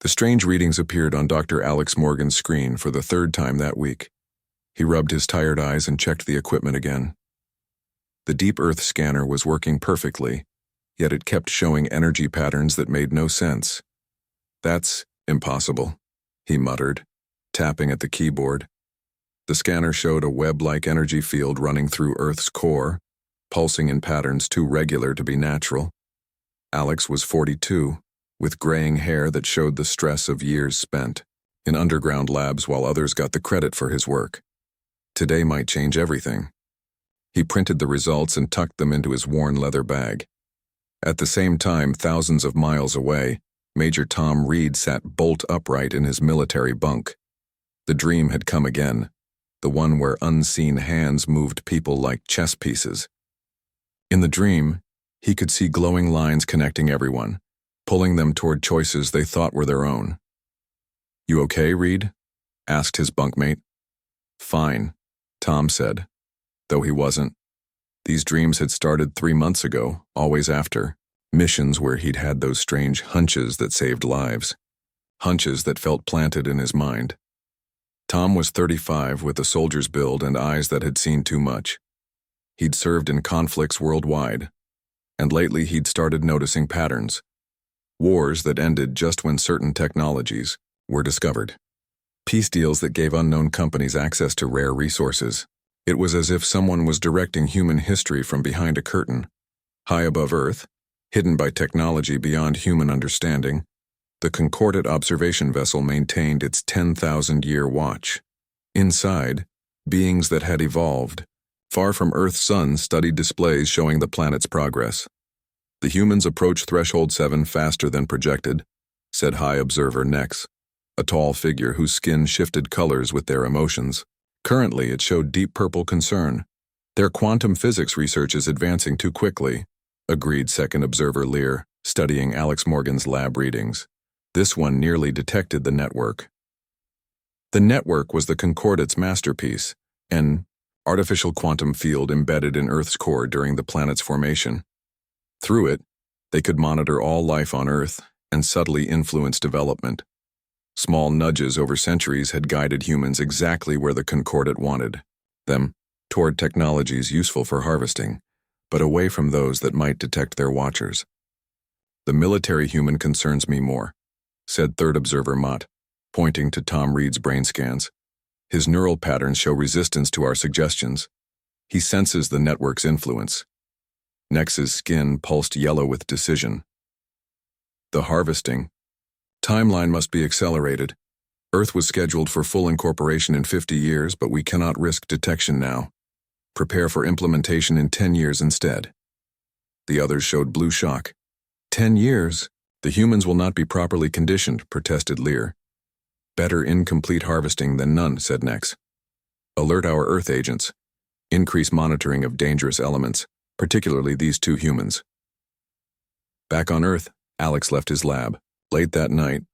The strange readings appeared on Dr. Alex Morgan's screen for the third time that week. He rubbed his tired eyes and checked the equipment again. The Deep Earth scanner was working perfectly, yet it kept showing energy patterns that made no sense. "That's impossible," he muttered, tapping at the keyboard. The scanner showed a web-like energy field running through Earth's core, pulsing in patterns too regular to be natural. Alex was 42, with graying hair that showed the stress of years spent in underground labs while others got the credit for his work. Today might change everything. He printed the results and tucked them into his worn leather bag. At the same time, thousands of miles away, Major Tom Reed sat bolt upright in his military bunk. The dream had come again, the one where unseen hands moved people like chess pieces. In the dream, he could see glowing lines connecting everyone, pulling them toward choices they thought were their own. "You okay, Reed?" asked his bunkmate. "Fine," Tom said, though he wasn't. These dreams had started 3 months ago, always after missions where he'd had those strange hunches that saved lives, hunches that felt planted in his mind. Tom was 35 with a soldier's build and eyes that had seen too much. He'd served in conflicts worldwide, and lately he'd started noticing patterns. Wars that ended just when certain technologies were discovered. Peace deals that gave unknown companies access to rare resources. It was as if someone was directing human history from behind a curtain. High above Earth, hidden by technology beyond human understanding, the Concordat observation vessel maintained its 10,000-year watch. Inside, beings that had evolved, far from Earth's sun, studied displays showing the planet's progress. "The humans approach Threshold 7 faster than projected," said High Observer Nex, a tall figure whose skin shifted colors with their emotions. Currently, it showed deep purple concern. "Their quantum physics research is advancing too quickly," agreed Second Observer Lear, studying Alex Morgan's lab readings. This one nearly detected the network. The network was the Concordat's masterpiece, an artificial quantum field embedded in Earth's core during the planet's formation. Through it, they could monitor all life on Earth and subtly influence development. Small nudges over centuries had guided humans exactly where the Concordat wanted them, toward technologies useful for harvesting, but away from those that might detect their watchers. "The military human concerns me more," said Third Observer Mott, pointing to Tom Reed's brain scans. "His neural patterns show resistance to our suggestions. He senses the network's influence." Nex's skin pulsed yellow with decision. "The harvesting timeline must be accelerated. Earth was scheduled for full incorporation in 50 years, but we cannot risk detection now. Prepare for implementation in 10 years instead." The others showed blue shock. 10 years? The humans will not be properly conditioned, protested Lear. "Better incomplete harvesting than none," said Nex. "Alert our Earth agents. Increase monitoring of dangerous elements, particularly these 2 humans." Back on Earth, Alex left his lab. Late that night,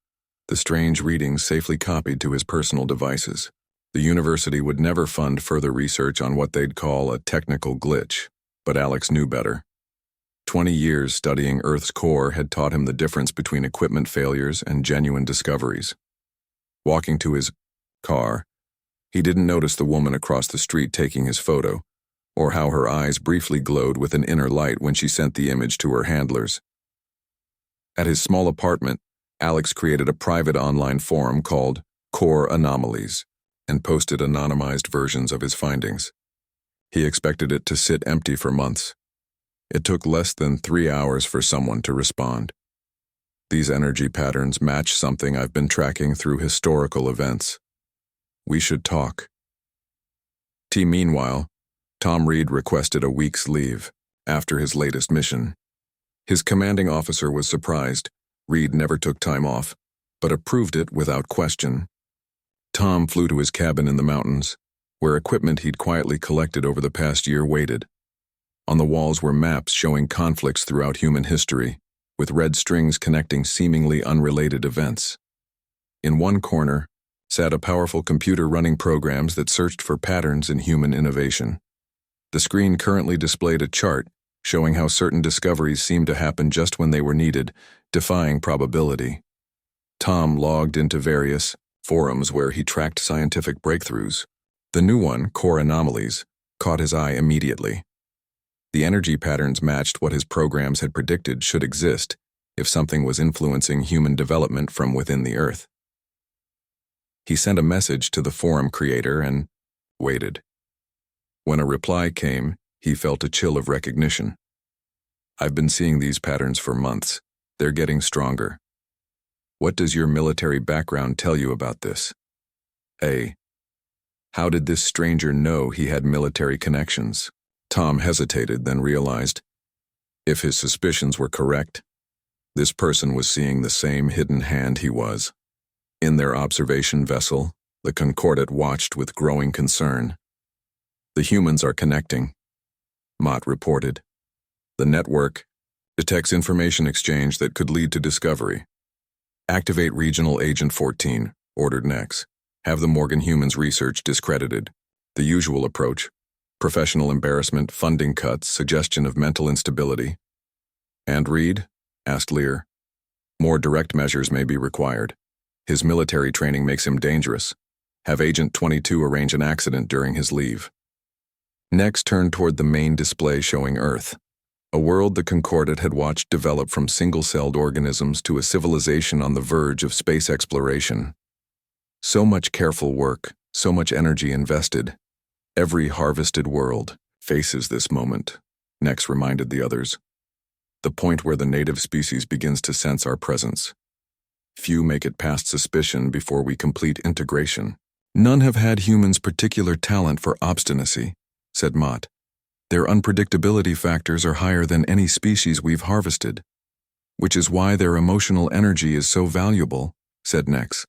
the strange readings safely copied to his personal devices. The university would never fund further research on what they'd call a technical glitch, but Alex knew better. 20 years studying Earth's core had taught him the difference between equipment failures and genuine discoveries. Walking to his car, he didn't notice the woman across the street taking his photo, or how her eyes briefly glowed with an inner light when she sent the image to her handlers. At his small apartment, Alex created a private online forum called Core Anomalies and posted anonymized versions of his findings. He expected it to sit empty for months. It took less than 3 hours for someone to respond. "These energy patterns match something I've been tracking through historical events. We should talk." Meanwhile, Tom Reed requested a week's leave after his latest mission. His commanding officer was surprised. Reed never took time off, but approved it without question. Tom flew to his cabin in the mountains, where equipment he'd quietly collected over the past year waited. On the walls were maps showing conflicts throughout human history, with red strings connecting seemingly unrelated events. In one corner sat a powerful computer running programs that searched for patterns in human innovation. The screen currently displayed a chart showing how certain discoveries seemed to happen just when they were needed, defying probability. Tom logged into various forums where he tracked scientific breakthroughs. The new one, Core Anomalies, caught his eye immediately. The energy patterns matched what his programs had predicted should exist if something was influencing human development from within the Earth. He sent a message to the forum creator and waited. When a reply came, he felt a chill of recognition. "I've been seeing these patterns for months. They're getting stronger. What does your military background tell you about this?" A. How did this stranger know he had military connections? Tom hesitated, then realized, if his suspicions were correct, this person was seeing the same hidden hand he was. In their observation vessel, the Concordat watched with growing concern. "The humans are connecting," Mott reported. "The network detects information exchange that could lead to discovery. Activate Regional Agent 14, ordered Nex. Have the Morgan humans research discredited. The usual approach. Professional embarrassment, funding cuts, suggestion of mental instability." "And Reed?" asked Lear. "More direct measures may be required. His military training makes him dangerous. Have Agent 22 arrange an accident during his leave." Next turned toward the main display showing Earth, a world the Concordat had watched develop from single-celled organisms to a civilization on the verge of space exploration. So much careful work, so much energy invested. Every harvested world faces this moment, Nex reminded the others. The point where the native species begins to sense our presence. Few make it past suspicion before we complete integration. "None have had humans' particular talent for obstinacy," said Mott. "Their unpredictability factors are higher than any species we've harvested, which is why their emotional energy is so valuable," said Nex.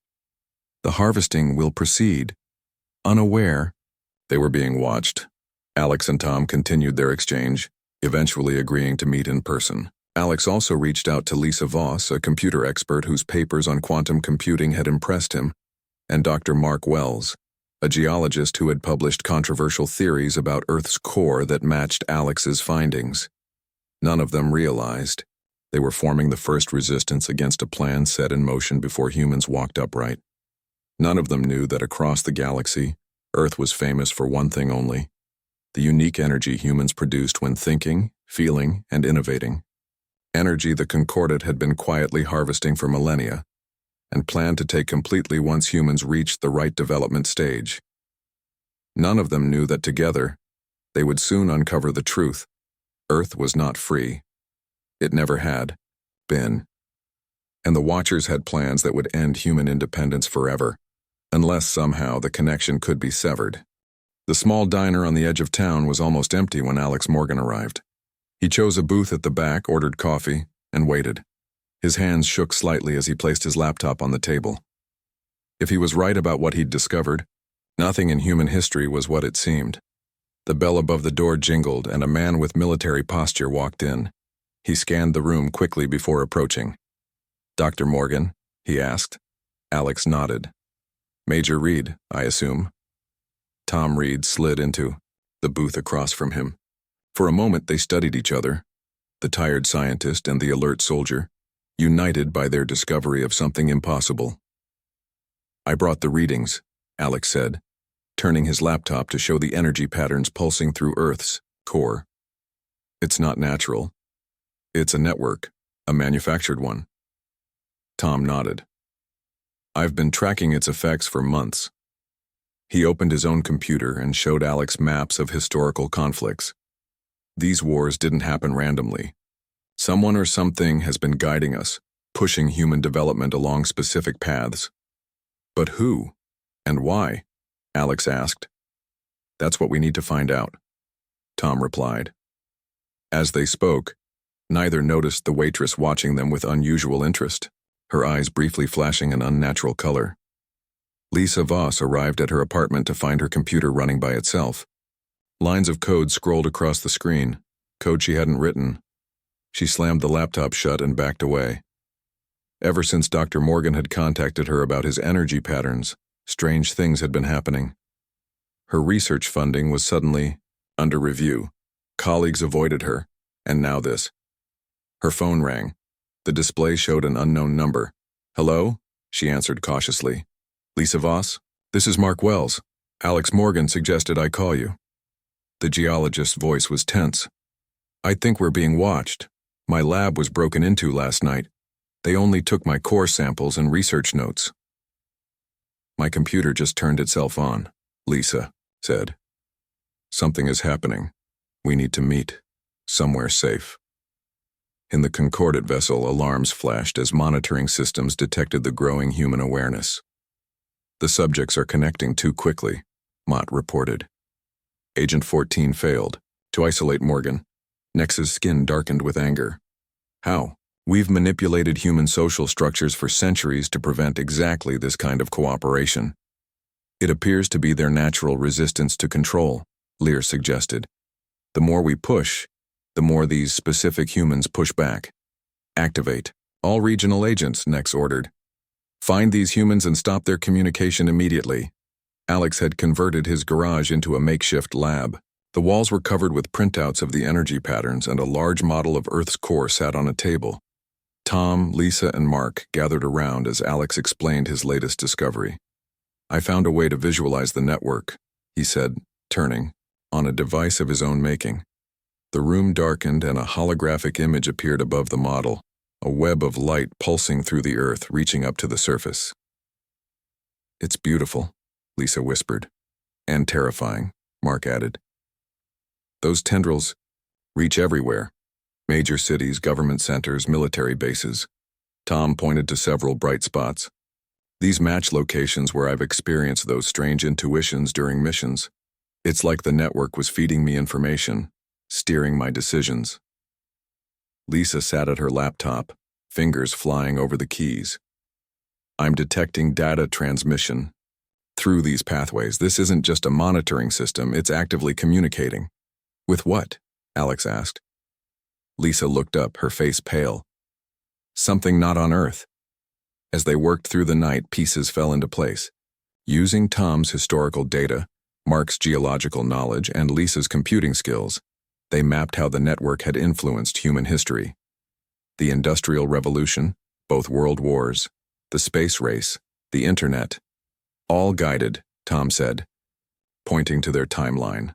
"The harvesting will proceed, unaware." They were being watched. Alex and Tom continued their exchange, eventually agreeing to meet in person. Alex also reached out to Lisa Voss, a computer expert whose papers on quantum computing had impressed him, and Dr. Mark Wells, a geologist who had published controversial theories about Earth's core that matched Alex's findings. None of them realized they were forming the first resistance against a plan set in motion before humans walked upright. None of them knew that across the galaxy, Earth was famous for one thing only: the unique energy humans produced when thinking, feeling, and innovating. Energy the Concordat had been quietly harvesting for millennia, and planned to take completely once humans reached the right development stage. None of them knew that together, they would soon uncover the truth. Earth was not free. It never had been. And the Watchers had plans that would end human independence forever, unless somehow the connection could be severed. The small diner on the edge of town was almost empty when Alex Morgan arrived. He chose a booth at the back, ordered coffee, and waited. His hands shook slightly as he placed his laptop on the table. If he was right about what he'd discovered, nothing in human history was what it seemed. The bell above the door jingled, and a man with military posture walked in. He scanned the room quickly before approaching. "Dr. Morgan?" he asked. Alex nodded. "Major Reed, I assume." Tom Reed slid into the booth across from him. For a moment they studied each other, the tired scientist and the alert soldier, united by their discovery of something impossible. "I brought the readings," Alex said, turning his laptop to show the energy patterns pulsing through Earth's core. "It's not natural. It's a network, a manufactured one." Tom nodded. "I've been tracking its effects for months." He opened his own computer and showed Alex maps of historical conflicts. These wars didn't happen randomly. Someone or something has been guiding us, pushing human development along specific paths. "But who? And why?" Alex asked. "That's what we need to find out," Tom replied. As they spoke, neither noticed the waitress watching them with unusual interest, her eyes briefly flashing an unnatural color. Lisa Voss arrived at her apartment to find her computer running by itself. Lines of code scrolled across the screen, code she hadn't written. She slammed the laptop shut and backed away. Ever since Dr. Morgan had contacted her about his energy patterns, strange things had been happening. Her research funding was suddenly under review. Colleagues avoided her, and now this. Her phone rang. The display showed an unknown number. "Hello? she answered cautiously. Lisa Voss? This is Mark Wells. Alex Morgan suggested I call you. The geologist's voice was tense. I think we're being watched. My lab was broken into last night. They only took my core samples and research notes. My computer just turned itself on, Lisa said. Something is happening. We need to meet. Somewhere safe. In the Concordat vessel, alarms flashed as monitoring systems detected the growing human awareness. The subjects are connecting too quickly, Mott reported. Agent 14 failed to isolate Morgan. Nex's skin darkened with anger. How? We've manipulated human social structures for centuries to prevent exactly this kind of cooperation. It appears to be their natural resistance to control, Lear suggested. The more we push, the more these specific humans push back. Activate all regional agents, Nex ordered. Find these humans and stop their communication immediately. Alex had converted his garage into a makeshift lab. The walls were covered with printouts of the energy patterns, and a large model of Earth's core sat on a table. Tom, Lisa, and Mark gathered around as Alex explained his latest discovery. I found a way to visualize the network, he said, turning, on a device of his own making. The room darkened and a holographic image appeared above the model, a web of light pulsing through the Earth, reaching up to the surface. It's beautiful, Lisa whispered. And terrifying, Mark added. Those tendrils reach everywhere. Major cities, government centers, military bases. Tom pointed to several bright spots. These match locations where I've experienced those strange intuitions during missions. It's like the network was feeding me information, steering my decisions. Lisa sat at her laptop, fingers flying over the keys. I'm detecting data transmission through these pathways. This isn't just a monitoring system, it's actively communicating. With what? Alex asked. Lisa looked up, her face pale. Something not on Earth. As they worked through the night, pieces fell into place. Using Tom's historical data, Mark's geological knowledge, and Lisa's computing skills, they mapped how the network had influenced human history. The Industrial Revolution, both world wars, the space race, the internet, all guided, Tom said, pointing to their timeline.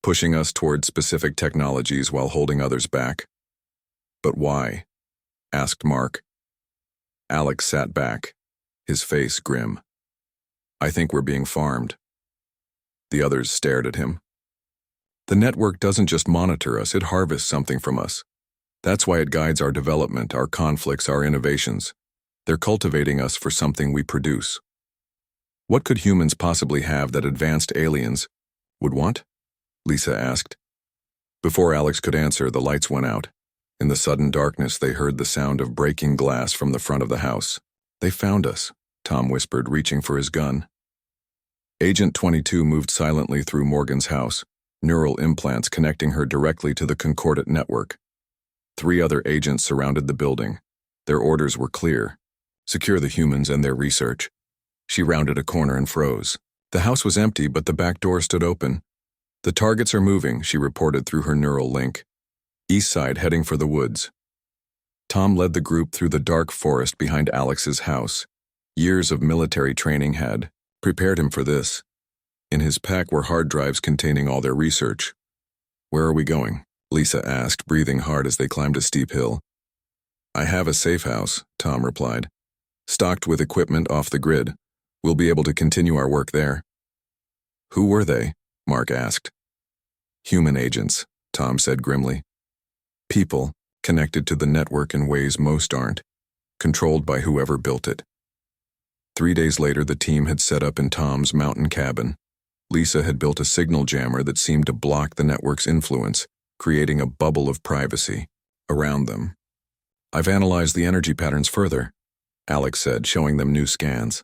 Pushing us toward specific technologies while holding others back. But why? Asked Mark. Alex sat back, his face grim. I think we're being farmed. The others stared at him. The network doesn't just monitor us, it harvests something from us. That's why it guides our development, our conflicts, our innovations. They're cultivating us for something we produce. What could humans possibly have that advanced aliens would want? Lisa asked. Before Alex could answer, the lights went out. In the sudden darkness, they heard the sound of breaking glass from the front of the house. They found us, Tom whispered, reaching for his gun. Agent 22 moved silently through Morgan's house, neural implants connecting her directly to the Concordat network. 3 other agents surrounded the building. Their orders were clear. Secure the humans and their research. She rounded a corner and froze. The house was empty, but the back door stood open. The targets are moving, she reported through her neural link. East side heading for the woods. Tom led the group through the dark forest behind Alex's house. Years of military training had prepared him for this. In his pack were hard drives containing all their research. Where are we going? Lisa asked, breathing hard as they climbed a steep hill. I have a safe house, Tom replied. Stocked with equipment off the grid. We'll be able to continue our work there. Who were they? Mark asked. Human agents, Tom said grimly. People connected to the network in ways most aren't, controlled by whoever built it. 3 days later, the team had set up in Tom's mountain cabin. Lisa had built a signal jammer that seemed to block the network's influence, creating a bubble of privacy around them. I've analyzed the energy patterns further, Alex said, showing them new scans.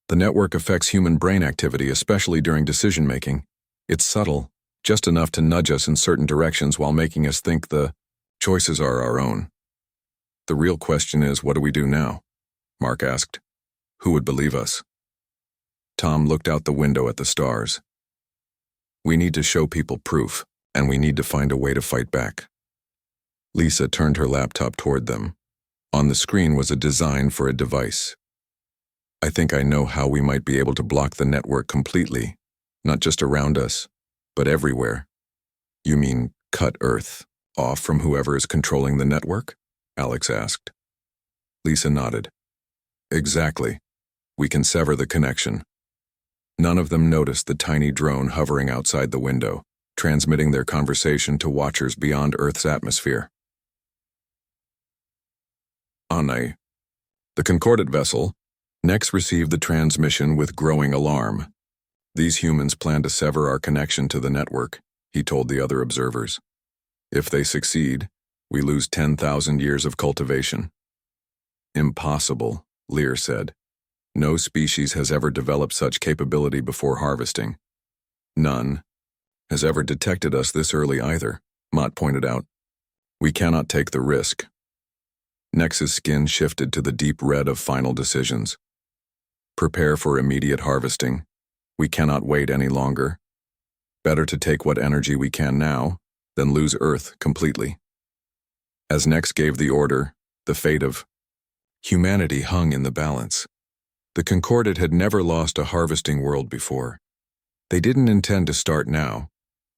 The network affects human brain activity, especially during decision-making. It's subtle, just enough to nudge us in certain directions while making us think the choices are our own. The real question is, what do we do now? Mark asked. Who would believe us? Tom looked out the window at the stars. We need to show people proof, and we need to find a way to fight back. Lisa turned her laptop toward them. On the screen was a design for a device, I think I know how we might be able to block the network completely, not just around us, but everywhere. You mean cut Earth off from whoever is controlling the network? Alex asked. Lisa nodded. Exactly. We can sever the connection. None of them noticed the tiny drone hovering outside the window, transmitting their conversation to watchers beyond Earth's atmosphere. Anai, the Concordat vessel, next received the transmission with growing alarm. These humans plan to sever our connection to the network, he told the other observers. If they succeed, we lose 10,000 years of cultivation. Impossible, Lear said. No species has ever developed such capability before harvesting. None has ever detected us this early either, Mott pointed out. We cannot take the risk. Nex's skin shifted to the deep red of final decisions. Prepare for immediate harvesting. We cannot wait any longer. Better to take what energy we can now than lose Earth completely. As Nex gave the order, the fate of humanity hung in the balance. The Concordat had never lost a harvesting world before. They didn't intend to start now,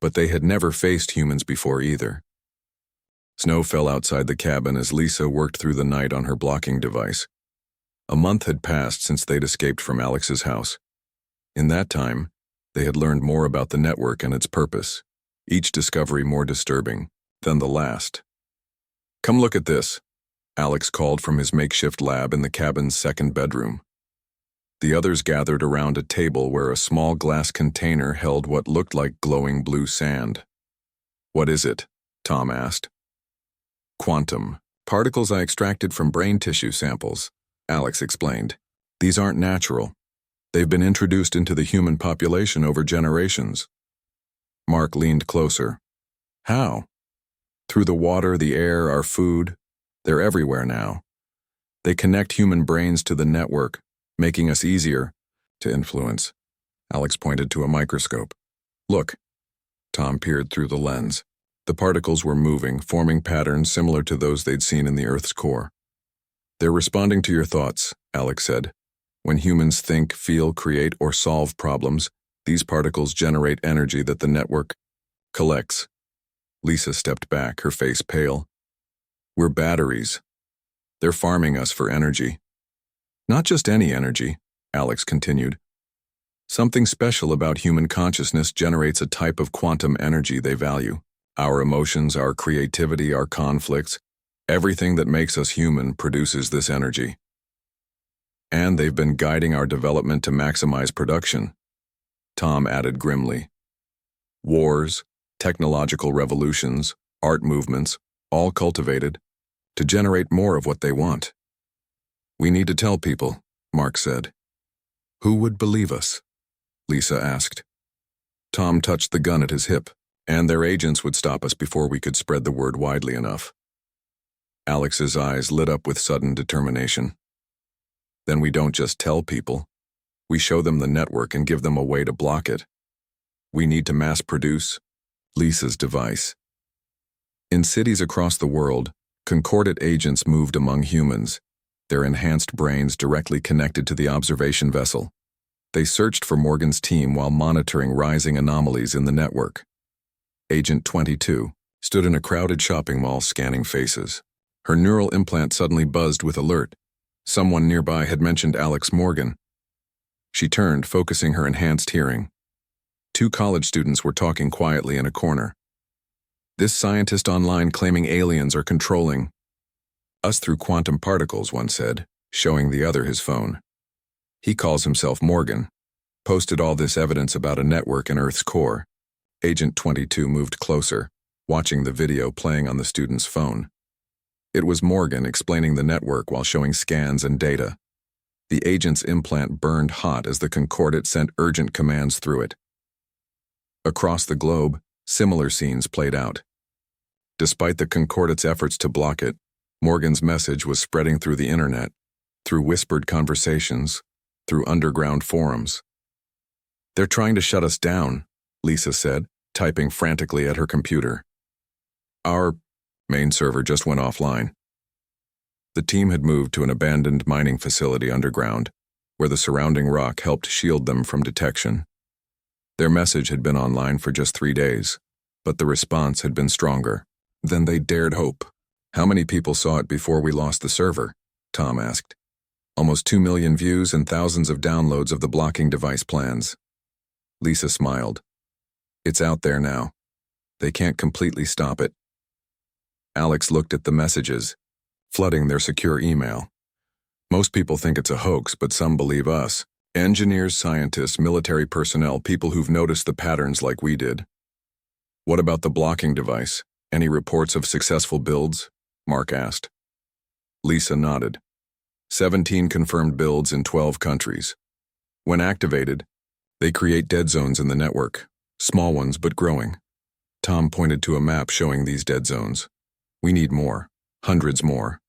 but they had never faced humans before either. Snow fell outside the cabin as Lisa worked through the night on her blocking device. A month had passed since they'd escaped from Alex's house. In that time, they had learned more about the network and its purpose, each discovery more disturbing than the last. Come look at this, Alex called from his makeshift lab in the cabin's second bedroom. The others gathered around a table where a small glass container held what looked like glowing blue sand. What is it? Tom asked. Quantum. Particles I extracted from brain tissue samples, Alex explained. These aren't natural. They've been introduced into the human population over generations. Mark leaned closer. How? Through the water, the air, our food. They're everywhere now. They connect human brains to the network, making us easier to influence. Alex pointed to a microscope. Look. Tom peered through the lens. The particles were moving, forming patterns similar to those they'd seen in the Earth's core. They're responding to your thoughts, Alex said. When humans think, feel, create, or solve problems, these particles generate energy that the network collects. Lisa stepped back, her face pale. We're batteries. They're farming us for energy. Not just any energy, Alex continued. Something special about human consciousness generates a type of quantum energy they value. Our emotions, our creativity, our conflicts, everything that makes us human produces this energy. And they've been guiding our development to maximize production, Tom added grimly. Wars, technological revolutions, art movements, all cultivated to generate more of what they want. We need to tell people, Mark said. Who would believe us? Lisa asked. Tom touched the gun at his hip, and their agents would stop us before we could spread the word widely enough. Alex's eyes lit up with sudden determination. Then we don't just tell people. We show them the network and give them a way to block it. We need to mass produce Lisa's device. In cities across the world, Concordat agents moved among humans, their enhanced brains directly connected to the observation vessel. They searched for Morgan's team while monitoring rising anomalies in the network. Agent 22 stood in a crowded shopping mall scanning faces. Her neural implant suddenly buzzed with alert. Someone nearby had mentioned Alex Morgan. She turned, focusing her enhanced hearing. 2 college students were talking quietly in a corner. This scientist online claiming aliens are controlling us through quantum particles, one said, showing the other his phone. He calls himself Morgan. Posted all this evidence about a network in Earth's core. Agent 22 moved closer, watching the video playing on the student's phone. It was Morgan explaining the network while showing scans and data. The agent's implant burned hot as the Concordat sent urgent commands through it. Across the globe, similar scenes played out. Despite the Concordat's efforts to block it, Morgan's message was spreading through the internet, through whispered conversations, through underground forums. They're trying to shut us down, Lisa said, typing frantically at her computer. Our main server just went offline. The team had moved to an abandoned mining facility underground, where the surrounding rock helped shield them from detection. Their message had been online for just 3 days, but the response had been stronger than they dared hope. "How many people saw it before we lost the server?" Tom asked. "Almost 2 million views and thousands of downloads of the blocking device plans." Lisa smiled. "It's out there now. They can't completely stop it." Alex looked at the messages, flooding their secure email. "Most people think it's a hoax, but some believe us. Engineers, scientists, military personnel, people who've noticed the patterns like we did." "What about the blocking device? Any reports of successful builds?" Mark asked. Lisa nodded. 17 confirmed builds in 12 countries. When activated, they create dead zones in the network, small ones but growing. Tom pointed to a map showing these dead zones. "We need more, hundreds more.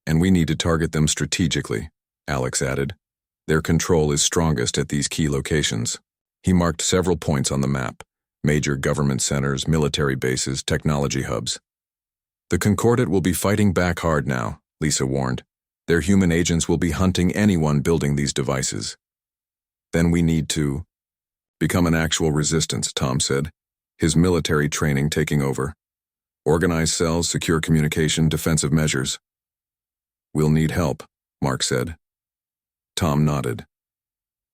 And we need to target them strategically," Alex added. "Their control is strongest at these key locations." He marked several points on the map: major government centers, military bases, technology hubs. "The Concordat will be fighting back hard now," Lisa warned. "Their human agents will be hunting anyone building these devices." "Then we need to become an actual resistance," Tom said, his military training taking over. "Organize cells, secure communication, defensive measures." "We'll need help," Mark said. Tom nodded.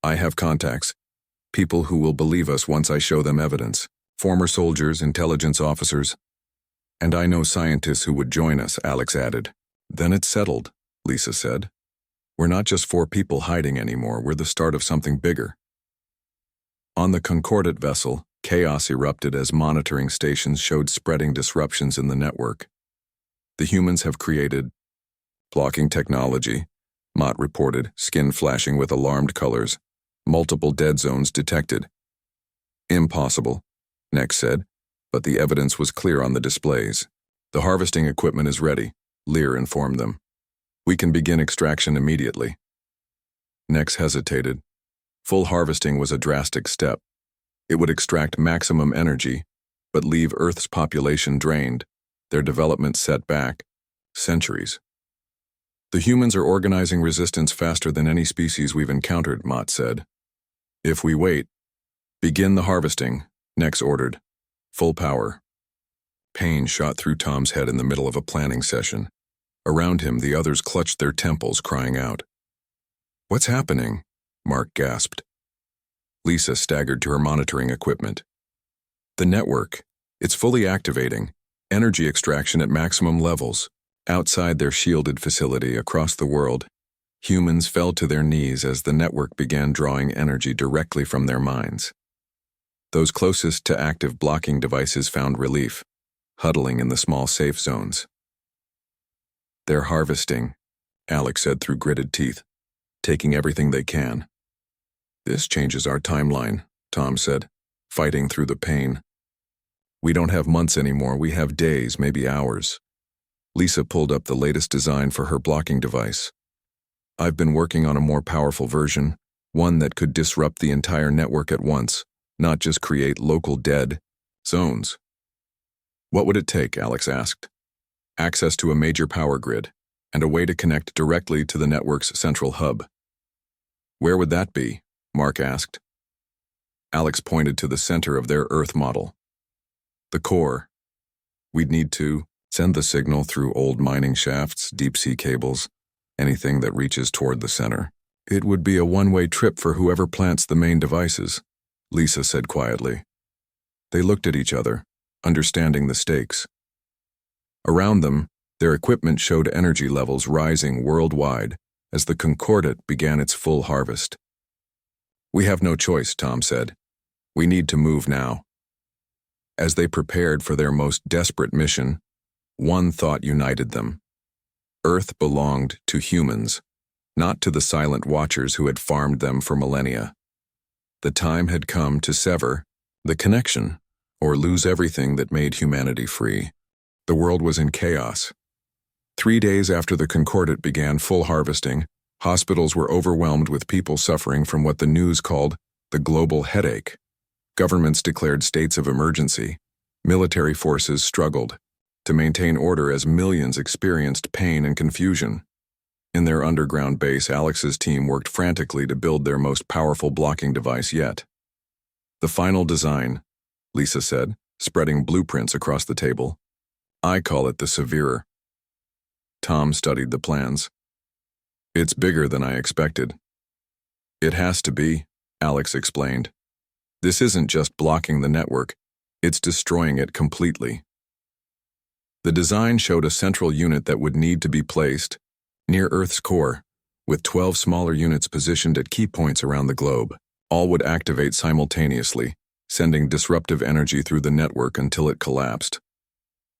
"I have contacts, people who will believe us once I show them evidence, former soldiers, intelligence officers. And I know scientists who would join us," Alex added. "Then it's settled," Lisa said. "We're not just 4 people hiding anymore, we're the start of something bigger." On the Concordat vessel, chaos erupted as monitoring stations showed spreading disruptions in the network. "The humans have created blocking technology," Mott reported, skin flashing with alarmed colors. "Multiple dead zones detected." "Impossible," Nex said, but the evidence was clear on the displays. "The harvesting equipment is ready," Lear informed them. "We can begin extraction immediately." Nex hesitated. Full harvesting was a drastic step. It would extract maximum energy, but leave Earth's population drained, their development set back centuries. "The humans are organizing resistance faster than any species we've encountered," Mott said. "If we wait, begin the harvesting," Nex ordered. "Full power." Pain shot through Tom's head in the middle of a planning session. Around him, the others clutched their temples, crying out. "What's happening?" Mark gasped. Lisa staggered to her monitoring equipment. "The network. It's fully activating. Energy extraction at maximum levels." Outside their shielded facility across the world, humans fell to their knees as the network began drawing energy directly from their minds. Those closest to active blocking devices found relief, huddling in the small safe zones. "They're harvesting," Alex said through gritted teeth, "taking everything they can." "This changes our timeline," Tom said, fighting through the pain. "We don't have months anymore, we have days, maybe hours." Lisa pulled up the latest design for her blocking device. "I've been working on a more powerful version, one that could disrupt the entire network at once, not just create local dead zones." "What would it take?" Alex asked. "Access to a major power grid, and a way to connect directly to the network's central hub." "Where would that be?" Mark asked. Alex pointed to the center of their Earth model. "The core. We'd need to send the signal through old mining shafts, deep-sea cables, anything that reaches toward the center. It would be a one-way trip for whoever plants the main devices," Lisa said quietly. They looked at each other, understanding the stakes. Around them, their equipment showed energy levels rising worldwide as the Concordat began its full harvest. "We have no choice," Tom said. "We need to move now." As they prepared for their most desperate mission, one thought united them. Earth belonged to humans, not to the silent watchers who had farmed them for millennia. The time had come to sever the connection, or lose everything that made humanity free. The world was in chaos. 3 days after the Concordat began full harvesting, hospitals were overwhelmed with people suffering from what the news called the global headache. Governments declared states of emergency. Military forces struggled to maintain order as millions experienced pain and confusion. In their underground base, Alex's team worked frantically to build their most powerful blocking device yet. The final design, Lisa said, spreading blueprints across the table. I call it the Severer. Tom studied the plans. It's bigger than I expected. It has to be, Alex explained. This isn't just blocking the network, it's destroying it completely. The design showed a central unit that would need to be placed near Earth's core, with 12 smaller units positioned at key points around the globe. All would activate simultaneously, sending disruptive energy through the network until it collapsed.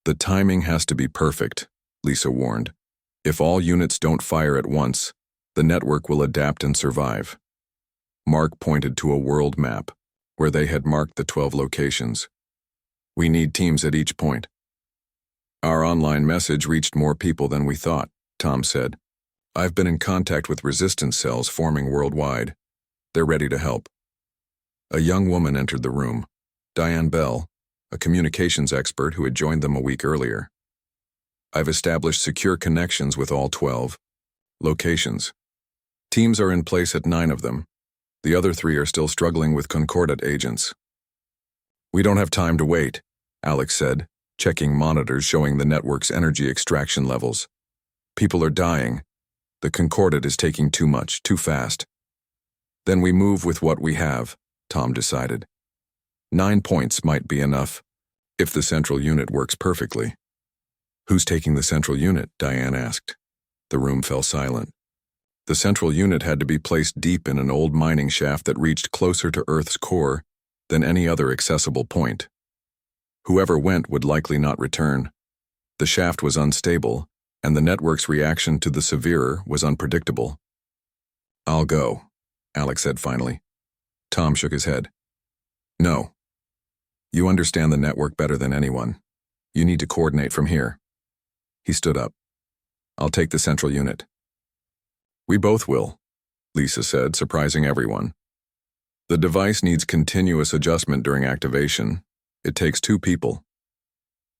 The timing has to be perfect, Lisa warned. If all units don't fire at once, the network will adapt and survive. Mark pointed to a world map, where they had marked the 12 locations. We need teams at each point. Our online message reached more people than we thought, Tom said. I've been in contact with resistance cells forming worldwide. They're ready to help. A young woman entered the room, Diane Bell, a communications expert who had joined them a week earlier. I've established secure connections with all 12 locations. Teams are in place at 9 of them. The other 3 are still struggling with Concordate agents. We don't have time to wait, Alex said, checking monitors showing the network's energy extraction levels. People are dying. The Concordate is taking too much, too fast. Then we move with what we have, Tom decided. 9 points might be enough, if the central unit works perfectly. Who's taking the central unit? Diane asked. The room fell silent. The central unit had to be placed deep in an old mining shaft that reached closer to Earth's core than any other accessible point. Whoever went would likely not return. The shaft was unstable, and the network's reaction to the Severer was unpredictable. I'll go, Alex said finally. Tom shook his head. No. You understand the network better than anyone. You need to coordinate from here. He stood up. I'll take the central unit. We both will, Lisa said, surprising everyone. The device needs continuous adjustment during activation. It takes 2 people.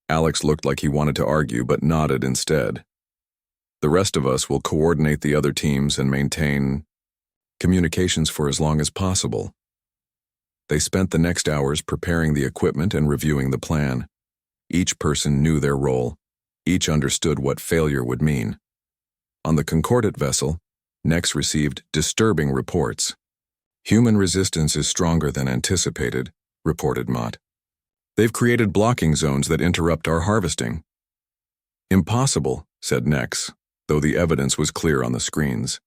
Alex looked like he wanted to argue, but nodded instead. The rest of us will coordinate the other teams and maintain communications for as long as possible. They spent the next hours preparing the equipment and reviewing the plan. Each person knew their role. Each understood what failure would mean. On the Concordate vessel, Nex received disturbing reports. Human resistance is stronger than anticipated, reported Mott. They've created blocking zones that interrupt our harvesting. Impossible, said Nex, though the evidence was clear on the screens.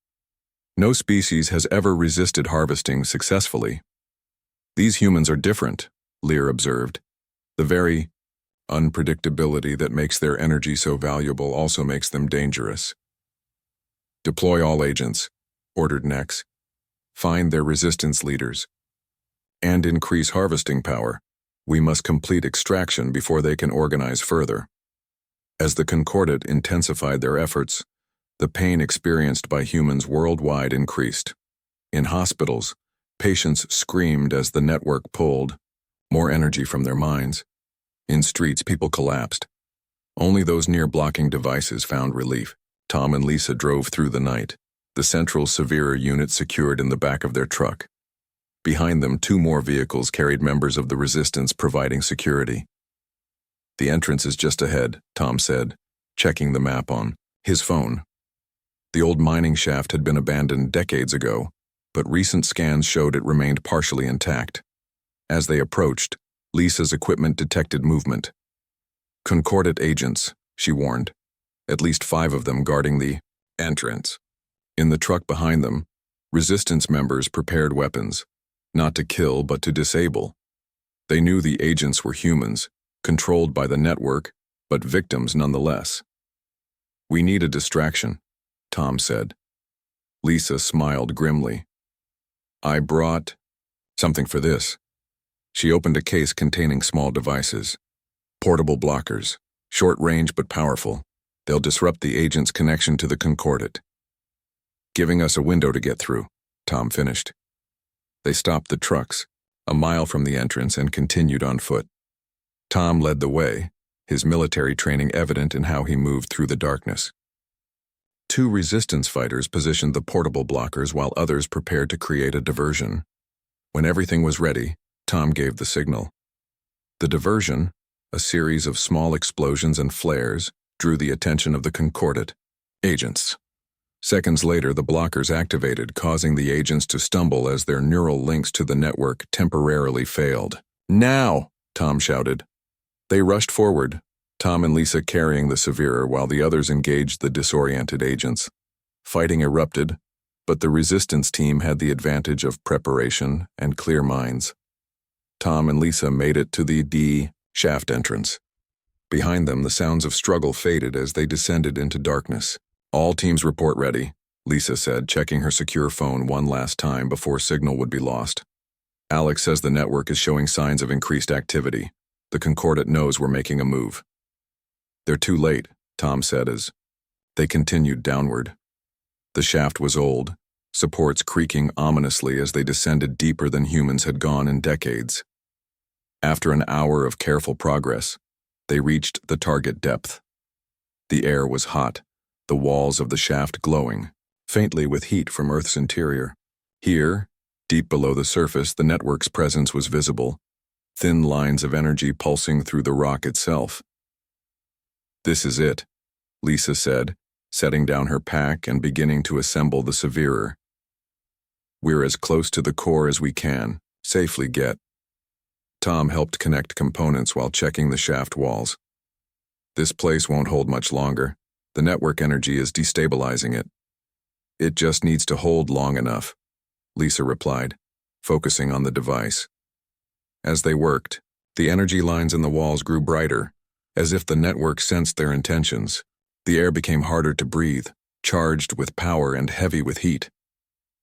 No species has ever resisted harvesting successfully. These humans are different, Lear observed. The very unpredictability that makes their energy so valuable also makes them dangerous. Deploy all agents, ordered Nex. Find their resistance leaders. And increase harvesting power. We must complete extraction before they can organize further. As the Concordate intensified their efforts, the pain experienced by humans worldwide increased. In hospitals, patients screamed as the network pulled more energy from their minds. In streets, people collapsed. Only those near blocking devices found relief. Tom and Lisa drove through the night, the central Severer unit secured in the back of their truck. Behind them, 2 more vehicles carried members of the resistance providing security. The entrance is just ahead, Tom said, checking the map on his phone. The old mining shaft had been abandoned decades ago, but recent scans showed it remained partially intact. As they approached, Lisa's equipment detected movement. Concordate agents, she warned, at least 5 of them guarding the entrance. In the truck behind them, resistance members prepared weapons, not to kill but to disable. They knew the agents were humans, controlled by the network, but victims nonetheless. We need a distraction, Tom said. Lisa smiled grimly. I brought something for this. She opened a case containing small devices. Portable blockers, short range but powerful. They'll disrupt the agent's connection to the Concordate. Giving us a window to get through, Tom finished. They stopped the trucks, a mile from the entrance, and continued on foot. Tom led the way, his military training evident in how he moved through the darkness. Two resistance fighters positioned the portable blockers while others prepared to create a diversion. When everything was ready, Tom gave the signal. The diversion, a series of small explosions and flares, drew the attention of the Concordat agents. Seconds later, the blockers activated, causing the agents to stumble as their neural links to the network temporarily failed. "Now!" Tom shouted. They rushed forward, Tom and Lisa carrying the Severer while the others engaged the disoriented agents. Fighting erupted, but the resistance team had the advantage of preparation and clear minds. Tom and Lisa made it to the D shaft entrance. Behind them, the sounds of struggle faded as they descended into darkness. "All teams report ready," Lisa said, checking her secure phone one last time before signal would be lost. "Alex says the network is showing signs of increased activity. The Concordat knows we're making a move." "They're too late," Tom said as they continued downward. The shaft was old, supports creaking ominously as they descended deeper than humans had gone in decades. After an hour of careful progress, they reached the target depth. The air was hot, the walls of the shaft glowing, faintly with heat from Earth's interior. Here, deep below the surface, the network's presence was visible, thin lines of energy pulsing through the rock itself. "This is it," Lisa said, setting down her pack and beginning to assemble the Severer. "We're as close to the core as we can safely get." Tom helped connect components while checking the shaft walls. "This place won't hold much longer. The network energy is destabilizing it." "It just needs to hold long enough," Lisa replied, focusing on the device. As they worked, the energy lines in the walls grew brighter, as if the network sensed their intentions. The air became harder to breathe, charged with power and heavy with heat.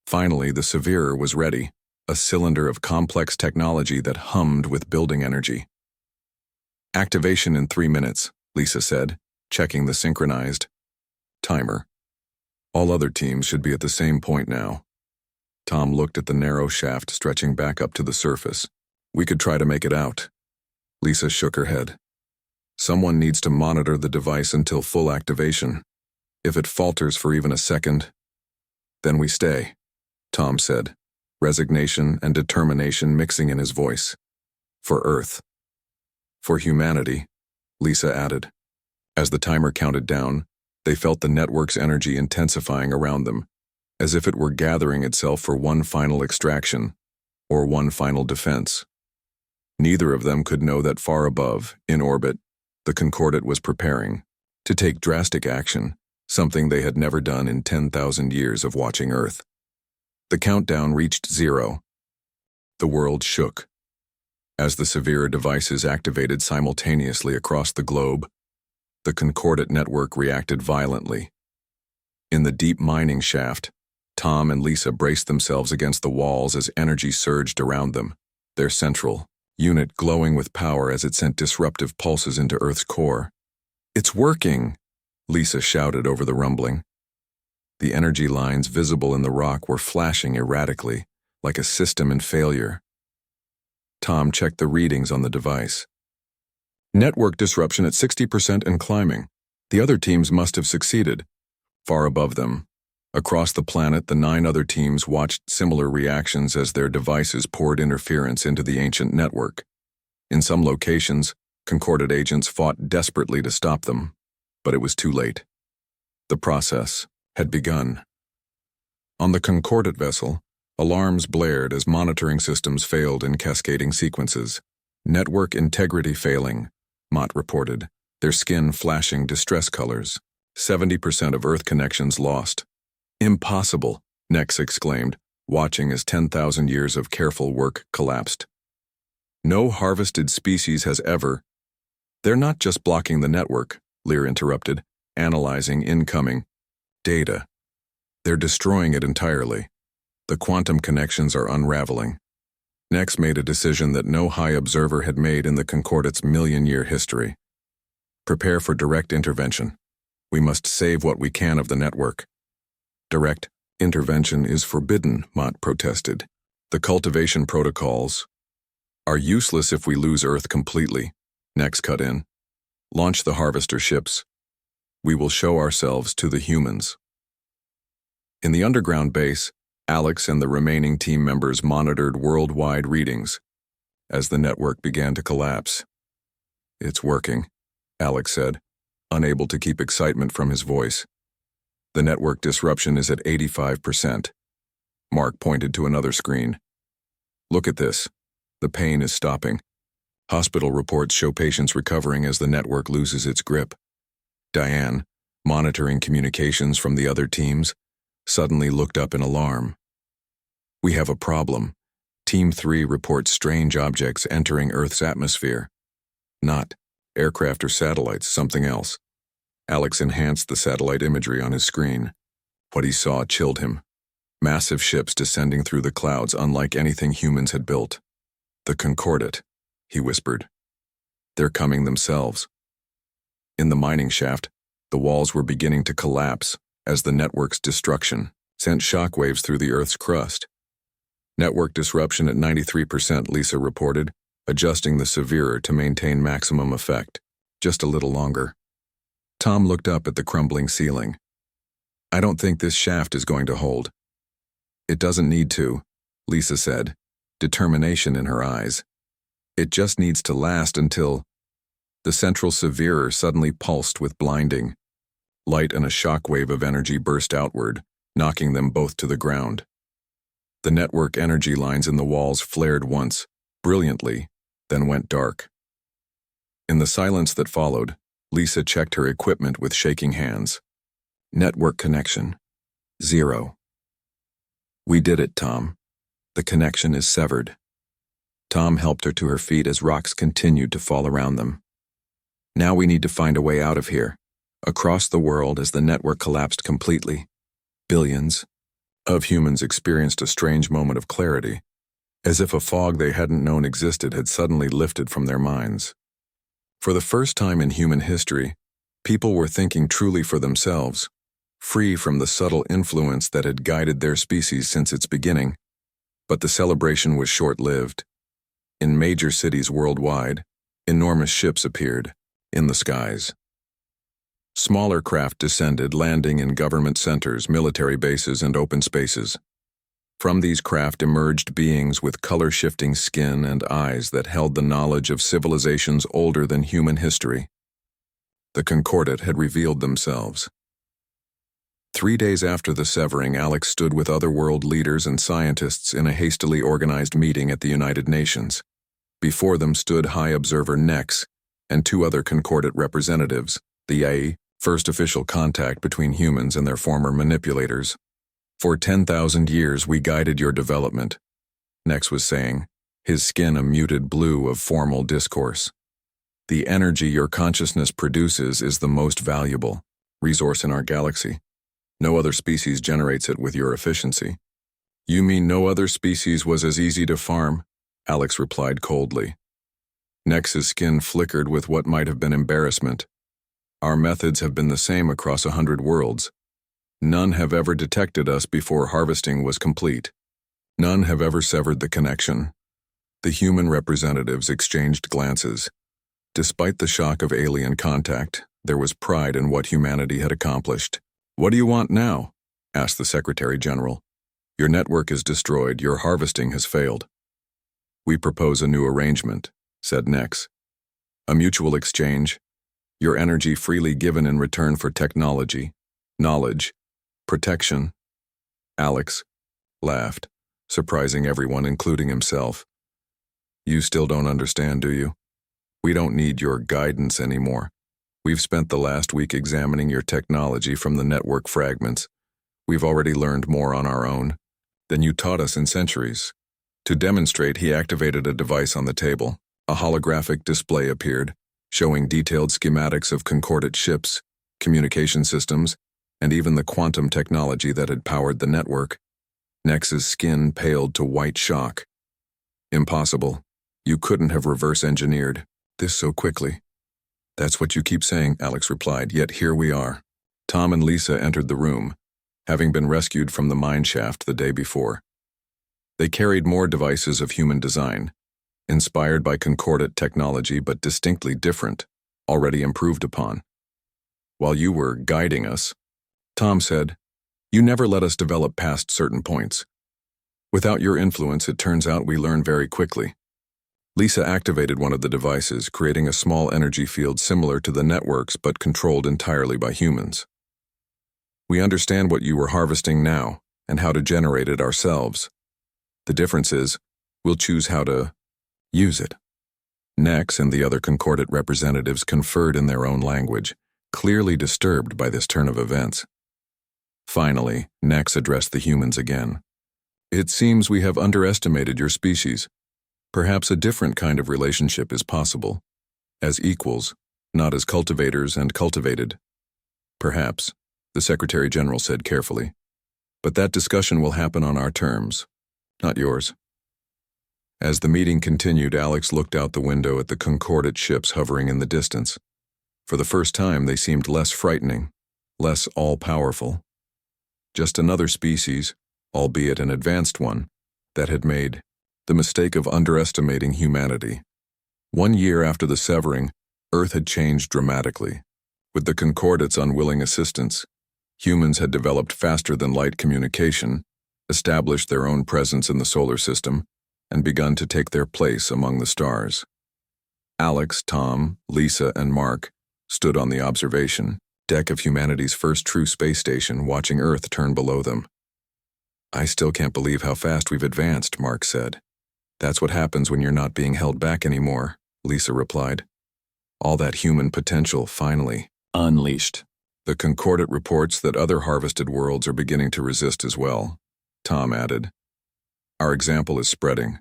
Finally, the Severer was ready, a cylinder of complex technology that hummed with building energy. "Activation in 3 minutes," Lisa said, checking the synchronized timer. "All other teams should be at the same point now." Tom looked at the narrow shaft stretching back up to the surface. "We could try to make it out." Lisa shook her head. "Someone needs to monitor the device until full activation. If it falters for even a second, then we stay," Tom said, resignation and determination mixing in his voice. "For Earth. For humanity," Lisa added. As the timer counted down, they felt the network's energy intensifying around them, as if it were gathering itself for one final extraction, or one final defense. Neither of them could know that far above, in orbit, the Concordat was preparing to take drastic action, something they had never done in 10,000 years of watching Earth. The countdown reached 0. The world shook. As the Severer devices activated simultaneously across the globe, the Concordat network reacted violently. In the deep mining shaft, Tom and Lisa braced themselves against the walls as energy surged around them, their central unit glowing with power as it sent disruptive pulses into Earth's core. "It's working!" Lisa shouted over the rumbling. The energy lines visible in the rock were flashing erratically, like a system in failure. Tom checked the readings on the device. "Network disruption at 60% and climbing. The other teams must have succeeded." Far above them, across the planet, the 9 other teams watched similar reactions as their devices poured interference into the ancient network. In some locations, Concordat agents fought desperately to stop them, but it was too late. The process had begun. On the Concordat vessel, alarms blared as monitoring systems failed in cascading sequences. "Network integrity failing," Mott reported, their skin flashing distress colors. 70% of Earth connections lost. "Impossible," Nex exclaimed, watching as 10,000 years of careful work collapsed. "No harvested species has ever—" "They're not just blocking the network," Lear interrupted, analyzing incoming data. "They're destroying it entirely. The quantum connections are unraveling." Nex made a decision that no high observer had made in the Concordat's million-year history. "Prepare for direct intervention. We must save what we can of the network." "Direct intervention is forbidden," Mott protested. "The cultivation protocols are useless if we lose Earth completely," Nex cut in. "Launch the harvester ships. We will show ourselves to the humans." In the underground base, Alex and the remaining team members monitored worldwide readings as the network began to collapse. "It's working," Alex said, unable to keep excitement from his voice. "The network disruption is at 85%. Mark pointed to another screen. "Look at this. The pain is stopping. Hospital reports show patients recovering as the network loses its grip." Diane, monitoring communications from the other teams, suddenly looked up in alarm. "We have a problem. Team 3 reports strange objects entering Earth's atmosphere. Not aircraft or satellites, something else." Alex enhanced the satellite imagery on his screen. What he saw chilled him. Massive ships descending through the clouds unlike anything humans had built. "The Concordat," he whispered. "They're coming themselves." In the mining shaft, the walls were beginning to collapse as the network's destruction sent shockwaves through the Earth's crust. "Network disruption at 93%, Lisa reported, adjusting the severer to maintain maximum effect. Just a little longer." Tom looked up at the crumbling ceiling. "I don't think this shaft is going to hold." "It doesn't need to," Lisa said, determination in her eyes. "It just needs to last until—" The central severer suddenly pulsed with blinding light, and a shockwave of energy burst outward, knocking them both to the ground. The network energy lines in the walls flared once, brilliantly, then went dark. In the silence that followed, Lisa checked her equipment with shaking hands. "Network connection. 0. "We did it, Tom. The connection is severed." Tom helped her to her feet as rocks continued to fall around them. "Now we need to find a way out of here." Across the world, as the network collapsed completely, billions of humans experienced a strange moment of clarity, as if a fog they hadn't known existed had suddenly lifted from their minds. For the first time in human history, people were thinking truly for themselves, free from the subtle influence that had guided their species since its beginning. But the celebration was short-lived. In major cities worldwide, enormous ships appeared in the skies. Smaller craft descended, landing in government centers, military bases, and open spaces. From these craft emerged beings with color-shifting skin and eyes that held the knowledge of civilizations older than human history. The Concordat had revealed themselves. 3 days after the severing, Alex stood with other world leaders and scientists in a hastily organized meeting at the United Nations. Before them stood High Observer Nex and 2 other Concordat representatives, the A, first official contact between humans and their former manipulators. "For 10,000 years we guided your development," Nex was saying, his skin a muted blue of formal discourse. "The energy your consciousness produces is the most valuable resource in our galaxy. No other species generates it with your efficiency." "You mean no other species was as easy to farm?" Alex replied coldly. Nex's skin flickered with what might have been embarrassment. "Our methods have been the same across 100 worlds. None have ever detected us before harvesting was complete. None have ever severed the connection." The human representatives exchanged glances. Despite the shock of alien contact, there was pride in what humanity had accomplished. "What do you want now?" asked the Secretary General. "Your network is destroyed. Your harvesting has failed." "We propose a new arrangement," said Nex. "A mutual exchange. Your energy freely given in return for technology, knowledge, protection." Alex laughed, surprising everyone, including himself. "You still don't understand, do you? We don't need your guidance anymore. We've spent the last week examining your technology from the network fragments. We've already learned more on our own than you taught us in centuries." To demonstrate, he activated a device on the table. A holographic display appeared, showing detailed schematics of Concordat ships, communication systems, and even the quantum technology that had powered the network. Nex's skin paled to white shock. "Impossible. You couldn't have reverse-engineered this so quickly." "That's what you keep saying," Alex replied, "yet here we are." Tom and Lisa entered the room, having been rescued from the mine shaft the day before. They carried more devices of human design, inspired by Concordat technology but distinctly different, already improved upon. "While you were guiding us," Tom said, You never let us develop past certain points. Without your influence, it turns out we learn very quickly. Lisa activated one of the devices, creating a small energy field similar to the networks but controlled entirely by humans. We understand what you were harvesting now and how to generate it ourselves. The difference is, we'll choose how to use it. Nex and the other Concordat representatives conferred in their own language, clearly disturbed by this turn of events. Finally, Nex addressed the humans again. It seems we have underestimated your species. Perhaps a different kind of relationship is possible, as equals, not as cultivators and cultivated. Perhaps, the Secretary General said carefully, but that discussion will happen on our terms, not yours. As the meeting continued, Alex looked out the window at the Concordat ships hovering in the distance. For the first time, they seemed less frightening, less all-powerful. Just another species, albeit an advanced one, that had made the mistake of underestimating humanity. 1 year after the severing, Earth had changed dramatically. With the Concordat's unwilling assistance, humans had developed faster-than-light communication, established their own presence in the solar system, and begun to take their place among the stars. Alex, Tom, Lisa, and Mark stood on the observation deck of humanity's first true space station, watching Earth turn below them. I still can't believe how fast we've advanced, Mark said. That's what happens when you're not being held back anymore, Lisa replied. All that human potential finally unleashed. The Concordat reports that other harvested worlds are beginning to resist as well, Tom added. Our example is spreading.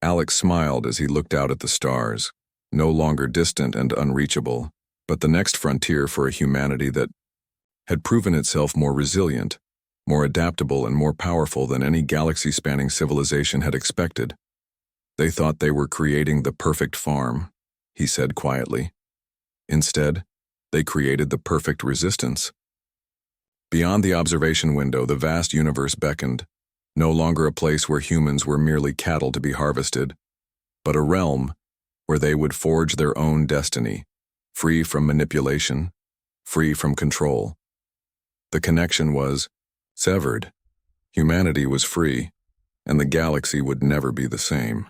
Alex smiled as he looked out at the stars, no longer distant and unreachable, but the next frontier for a humanity that had proven itself more resilient, more adaptable, and more powerful than any galaxy-spanning civilization had expected. They thought they were creating the perfect farm, he said quietly. Instead, they created the perfect resistance. Beyond the observation window, the vast universe beckoned, no longer a place where humans were merely cattle to be harvested, but a realm where they would forge their own destiny, free from manipulation, free from control. The connection was severed. Humanity was free, and the galaxy would never be the same.